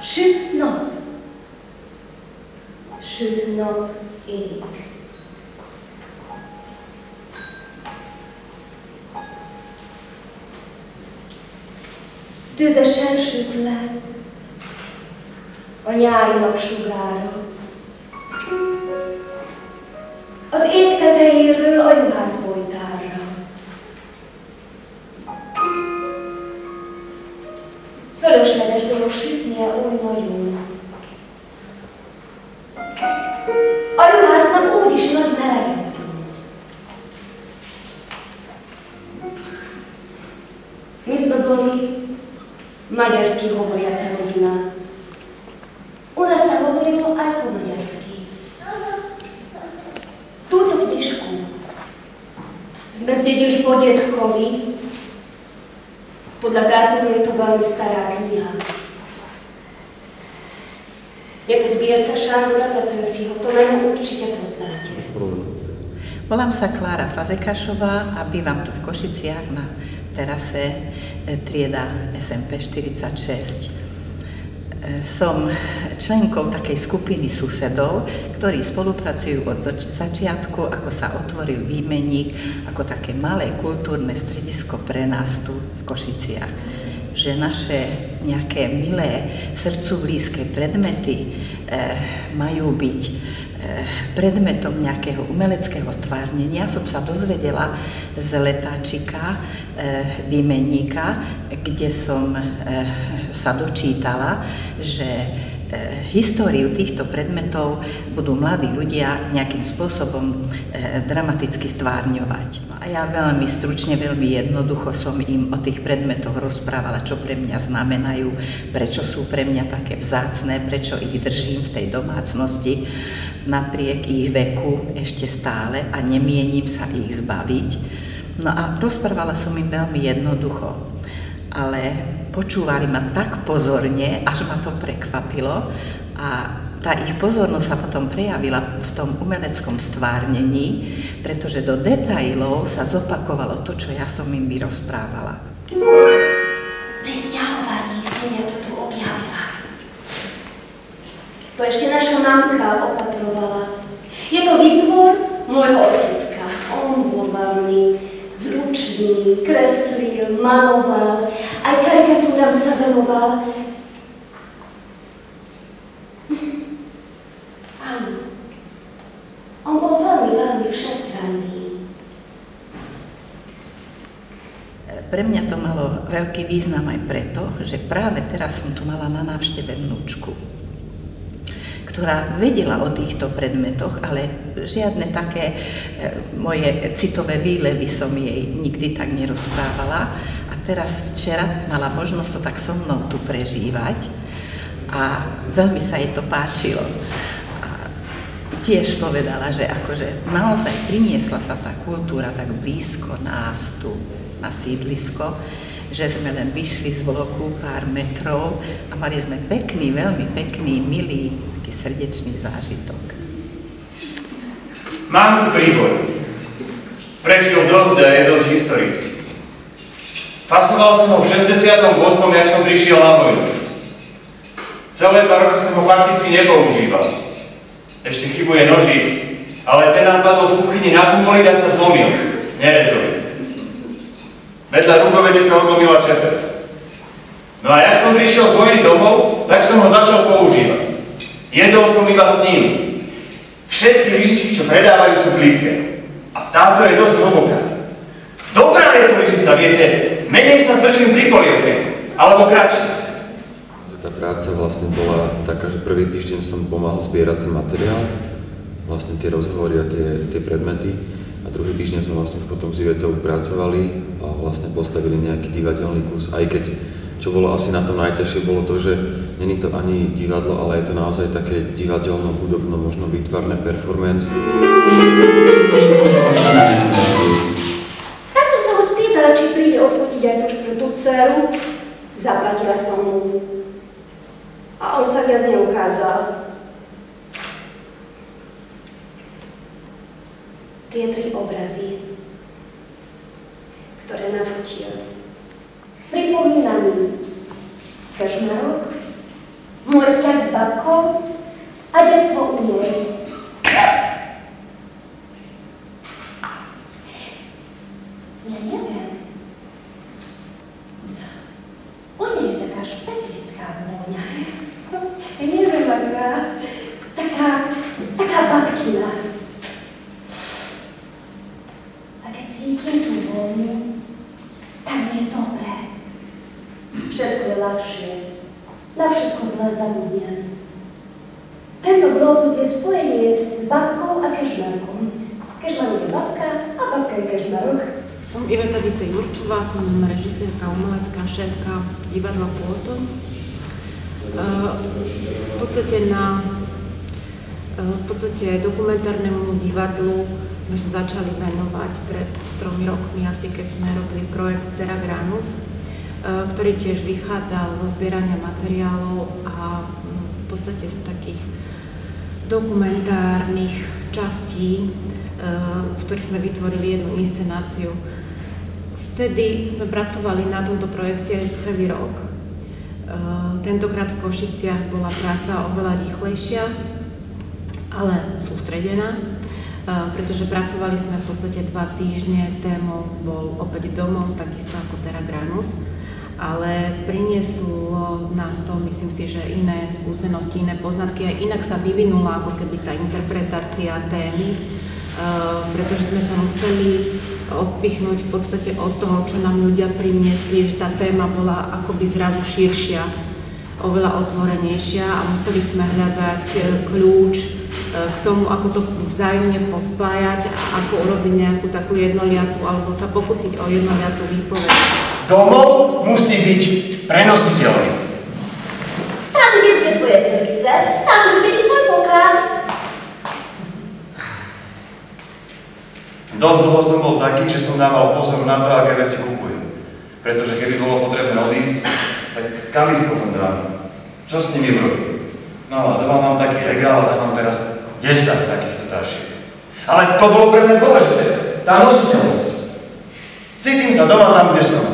Should not eat. Tüzesen süt le a nyári napsugára. Az ég tetejéről a juhászbolytárra. Fölösleges dolog sütnie oly nagyon. A juhásznak úgyis nagy melege vagyunk. My sme boli maďarskí hovoriaca rodina. U nás sa hovorilo aj po maďarsky. Túto knižku sme zdedili po detkovi. Podľa dátumu je to veľmi stará kniha. Je to zbierka Šándora Petőfiho, to meno určite poznáte. Volám sa Klára Fazekašová a bývam tu v Košiciach na terase trieda SMP 46. Som členkou takej skupiny susedov, ktorí spolupracujú od začiatku, ako sa otvoril výmenník, ako také malé kultúrne stredisko pre nás tu v Košiciach. Že naše nejaké milé, srdcu blízke predmety majú byť predmetom nejakého umeleckého stvárnenia. Som sa dozvedela z letáčika výmenníka, kde som sa dočítala, že históriu týchto predmetov budú mladí ľudia nejakým spôsobom dramaticky stvárňovať. A ja veľmi stručne, veľmi jednoducho som im o tých predmetoch rozprávala, čo pre mňa znamenajú, prečo sú pre mňa také vzácne, prečo ich držím v tej domácnosti napriek ich veku ešte stále a nemienim sa ich zbaviť. No a rozprávala som im veľmi jednoducho, ale počúvali ma tak pozorne, až ma to prekvapilo a tá ich pozornosť sa potom prejavila v tom umeleckom stvárnení, pretože do detailov sa zopakovalo to, čo ja som im vyrozprávala. Pri sťahovaní som ja to tu objavila. To ešte naša mamka opatrovala. Je to výtvor môjho otecka. On bol veľmi zručný, kreslil, maloval, aj karikatúram sa venoval. Áno, on bol veľmi všestranný. Pre mňa to malo veľký význam aj preto, že práve teraz som tu mala na návšteve vnúčku, ktorá vedela o týchto predmetoch, ale žiadne také moje citové výlevy som jej nikdy tak nerozprávala. A teraz včera mala možnosť to tak so mnou tu prežívať a veľmi sa jej to páčilo. A tiež povedala, že akože naozaj priniesla sa tá kultúra tak blízko nás tu na sídlisko, že sme len vyšli z bloku pár metrov a mali sme pekný, veľmi pekný, milý, taký srdečný zážitok. Mám tu príbor. Prežil dosť a je dosť historický. Fasoval som ho v 68., jak som prišiel na vojnu. Celé 2 roky som ho fakticky nepoužíval. Ešte chybuje nožík, ale ten nám padol v kuchyni na gumolit a sa zlomil. Nerezový. Vedľa rukovede sa odlomila čepeť. No a jak som prišiel z vojny domov, tak som ho začal používať. Jedol som iba s ním. Všetky lyžičky, čo predávajú, sú plítke. A táto je dosť hlboká. Dobrá je to lyžica, viete, menej sa zdržím pri polievke, alebo kratšie. Tá práca vlastne bola taká, že prvý týždeň som pomáhal zbierať ten materiál, vlastne tie rozhovory a tie predmety. A druhý týždeň sme vlastne už potom s Ivetou pracovali a vlastne postavili nejaký divadelný kus, aj keď čo bolo asi na tom najťažšie, bolo to, že není to ani divadlo, ale je to naozaj také divadelno, hudobno, možno výtvarné performance. Tak som sa ho spýtala, či príde odfotiť aj tú štvrtú dceru. Zaplatila som mu. A on sa viac neukázal. Tie 3 obrazy, ktoré nafotil, pripomína mi Kežmarok, zabudne. Tento globus je spojenie s babkou a kežmarkom. Kežmarok je babka a babka je kežmarok. Som Iveta Dite Jurčová, som režisérka, umelecká šéfka divadla Pôton. V podstate dokumentárnemu divadlu sme sa začali venovať pred 3 rokmi, asi keď sme robili projekt Terra Granus, ktorý tiež vychádzal zo zbierania materiálov a v podstate z takých dokumentárnych častí, z ktorých sme vytvorili jednu inscenáciu. Vtedy sme pracovali na tomto projekte celý rok. Tentokrát v Košiciach bola práca oveľa rýchlejšia, ale sústredená, pretože pracovali sme v podstate 2 týždne, témou bol opäť domov, takisto ako Terra Granus, ale prinieslo nám to, myslím si, že iné skúsenosti, iné poznatky, aj inak sa vyvinula ako keby tá interpretácia témy, pretože sme sa museli odpichnúť v podstate od toho, čo nám ľudia priniesli, že tá téma bola akoby zrazu širšia, oveľa otvorenejšia a museli sme hľadať kľúč k tomu, ako to vzájomne pospájať a ako urobiť nejakú takú jednoliatu alebo sa pokúsiť o jednoliatu výpoveď. Domov musí byť prenositeľný. Tam, kde bude tvoje srdce, tam bude i tvoj poklad. Dosť dlho som bol taký, že som dával pozor na to, aké veci kupujem. Pretože keby bolo potrebné odísť, tak kam ich potom dám? Čo s nimi urobím? No a doma mám taký regál a tam mám teraz 10 takýchto tašiek. Ale to bolo pre mňa dôležité. Tá nositeľnosť. Cítim sa doma tam, kde som.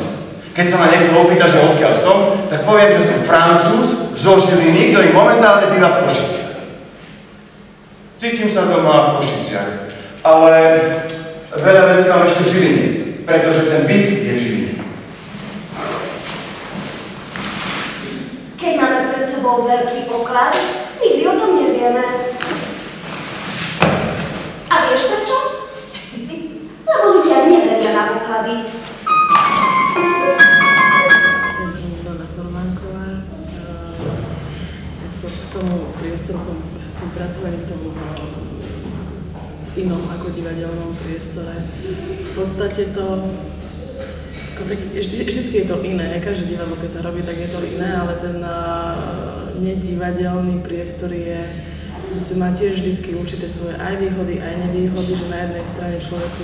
Keď sa ma niekto opýta, že odkiaľ som, tak poviem, že som Francúz zo Žiliny, ktorý momentálne býva v Košiciach. Cítim sa doma v Košiciach, ale veľa vecí mám ešte v Žiline, pretože ten byt je v Žiline. Keď máme pred sebou veľký poklad, nikdy o tom nevieme. A vieš prečo? Lebo ľudia neveria na poklady. Ja som Zuzana Formánková. Skôr k tomu priestoru, s tým pracovaním v tom inom ako divadelnom priestore. V podstate to vždycky je to iné, každé divadlo, keď sa robí, tak je to iné, ale ten nedivadelný priestor je, zase má tiež vždycky určité svoje aj výhody, aj nevýhody, že na jednej strane človeku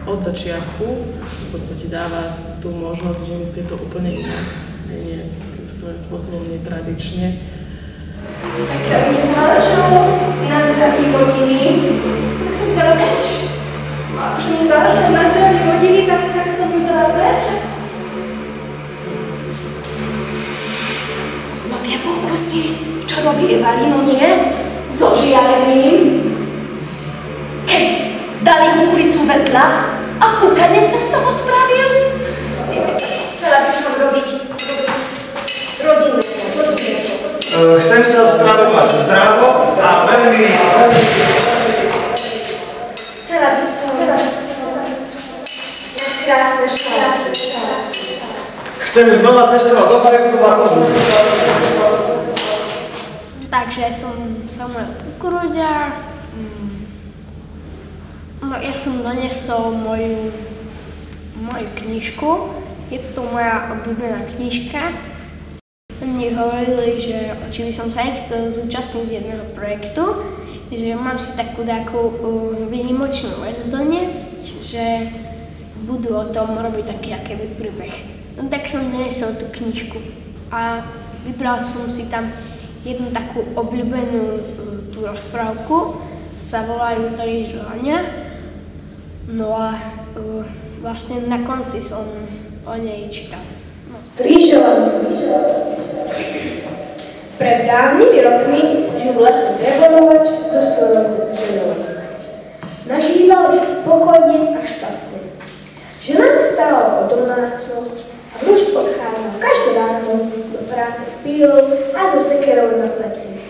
od začiatku v podstate dáva tú možnosť, že myslí to úplne inak, aj nie svojím spôsobom netradične. Tak mne záležalo na zdraví rodiny, tak som vybrala preč. A akože mi záležalo na zdraví rodiny, tak som vybrala preč. No tie pokusy, čo robí Evalino, nie? So žiareným. Keď dali kukuricu vedľa a pukanec sa z toho spravil. Chcela by som robiť rodinné. Chcem sa stravovať zdravo a veľmi Chcela by som mať krásne štáty. Chcem znova cestovať do Saveku a Kozmušu. Takže som Samuel Kukuruďa. No, ja som donesol moju knižku. Je to moja obľúbená knižka. Mne hovorili, že či by som sa nechcel zúčastniť jedného projektu, že mám si takú výnimočnú vec doniesť, že budú o tom robiť taký akéby príbeh. No tak som donesol tú knižku a vybral som si tam jednu takú obľúbenú tú rozprávku, sa volá Jutári želania. No a vlastne na konci som o nej čítal. Tri želania. Pred dávnymi rokmi žil v lese drevolovač so svojou ženou. Nažívali sa spokojne a šťastne. Žena starala o domácnosť a muž odchádzal každé ráno do práce s pílou a so sekerou na pleci.